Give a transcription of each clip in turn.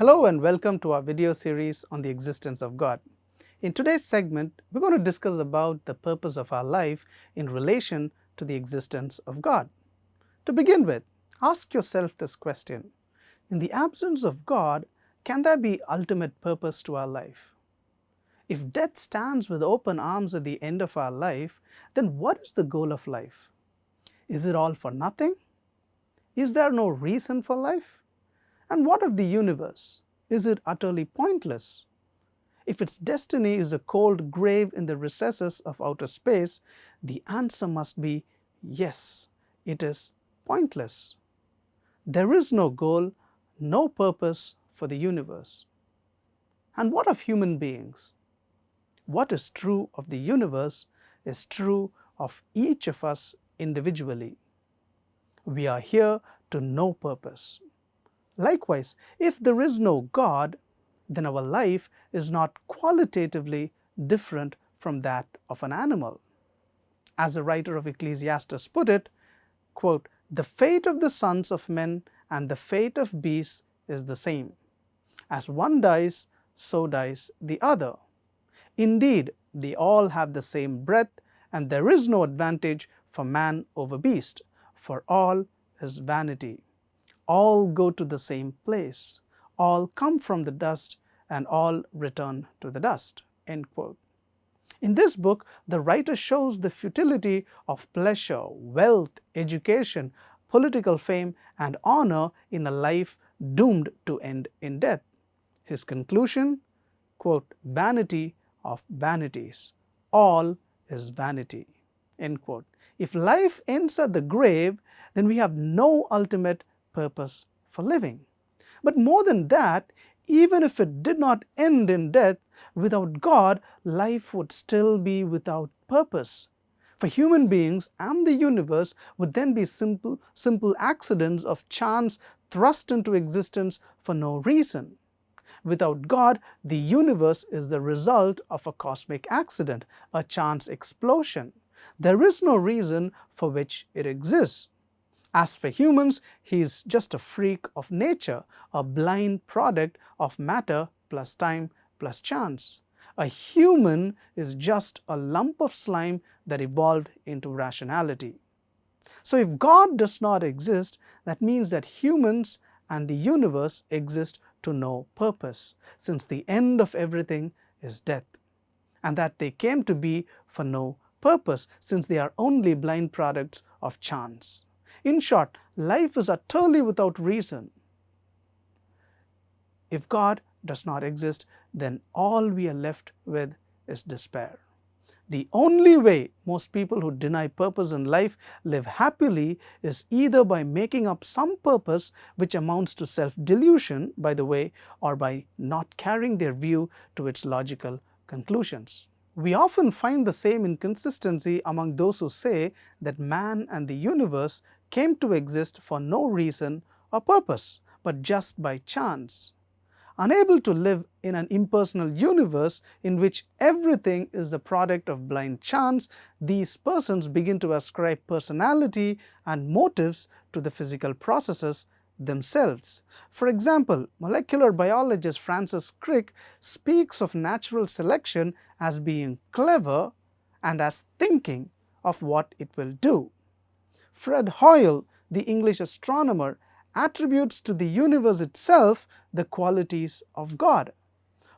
Hello and welcome to our video series on the existence of God. In today's segment, we're going to discuss about the purpose of our life in relation to the existence of God. To begin with, ask yourself this question: in the absence of God, can there be ultimate purpose to our life? If death stands with open arms at the end of our life, then what is the goal of life? Is it all for nothing? Is there no reason for life? And what of the universe? Is it utterly pointless? If its destiny is a cold grave in the recesses of outer space, the answer must be yes, it is pointless. There is no goal, no purpose for the universe. And what of human beings? What is true of the universe is true of each of us individually. We are here to know purpose. Likewise, if there is no God, then our life is not qualitatively different from that of an animal. As the writer of Ecclesiastes put it, quote, "The fate of the sons of men and the fate of beasts is the same. As one dies, so dies the other. Indeed, they all have the same breath, and there is no advantage for man over beast, for all is vanity. All go to the same place. All come from the dust, and all return to the dust." End quote. In this book, the writer shows the futility of pleasure, wealth, education, political fame, and honor in a life doomed to end in death. His conclusion, quote, "Vanity of vanities. All is vanity." End quote. If life ends at the grave, then we have no ultimate purpose for living. But more than that, even if it did not end in death, without God, life would still be without purpose. For human beings and the universe would then be simple accidents of chance thrust into existence for no reason. Without God, the universe is the result of a cosmic accident, a chance explosion. There is no reason for which it exists. As for humans, he is just a freak of nature, a blind product of matter plus time plus chance. A human is just a lump of slime that evolved into rationality. So if God does not exist, that means that humans and the universe exist to no purpose, since the end of everything is death, and that they came to be for no purpose, since they are only blind products of chance. In short, life is utterly without reason. If God does not exist, then all we are left with is despair. The only way most people who deny purpose in life live happily is either by making up some purpose which amounts to self-delusion, by the way, or by not carrying their view to its logical conclusions. We often find the same inconsistency among those who say that man and the universe came to exist for no reason or purpose, but just by chance. Unable to live in an impersonal universe in which everything is the product of blind chance, these persons begin to ascribe personality and motives to the physical processes themselves. For example, molecular biologist Francis Crick speaks of natural selection as being clever and as thinking of what it will do. Fred Hoyle, the English astronomer, attributes to the universe itself the qualities of God.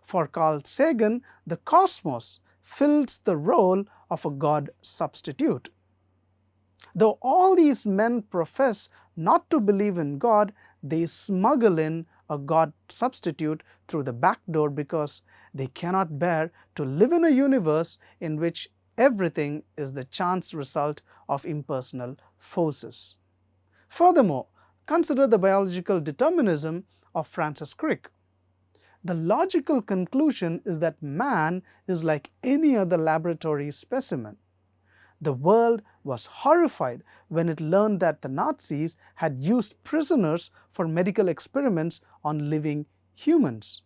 For Carl Sagan, the cosmos fills the role of a God substitute. Though all these men profess not to believe in God, they smuggle in a God substitute through the back door because they cannot bear to live in a universe in which everything is the chance result of impersonal forces. Furthermore, consider the biological determinism of Francis Crick. The logical conclusion is that man is like any other laboratory specimen. The world was horrified when it learned that the Nazis had used prisoners for medical experiments on living humans.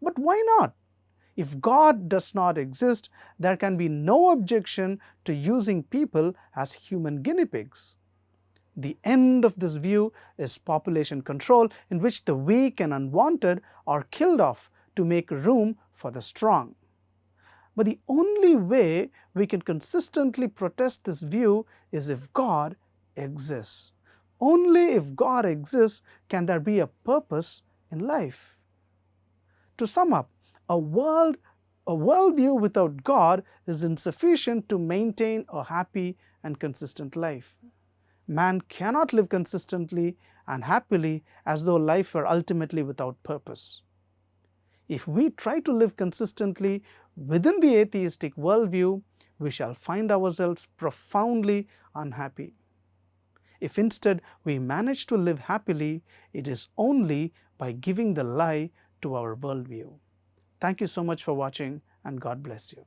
But why not? If God does not exist, there can be no objection to using people as human guinea pigs. The end of this view is population control, in which the weak and unwanted are killed off to make room for the strong. But the only way we can consistently protest this view is if God exists. Only if God exists can there be a purpose in life. To sum up, a worldview without God is insufficient to maintain a happy and consistent life. Man cannot live consistently and happily as though life were ultimately without purpose. If we try to live consistently within the atheistic worldview, we shall find ourselves profoundly unhappy. If instead we manage to live happily, it is only by giving the lie to our worldview. Thank you so much for watching, and God bless you.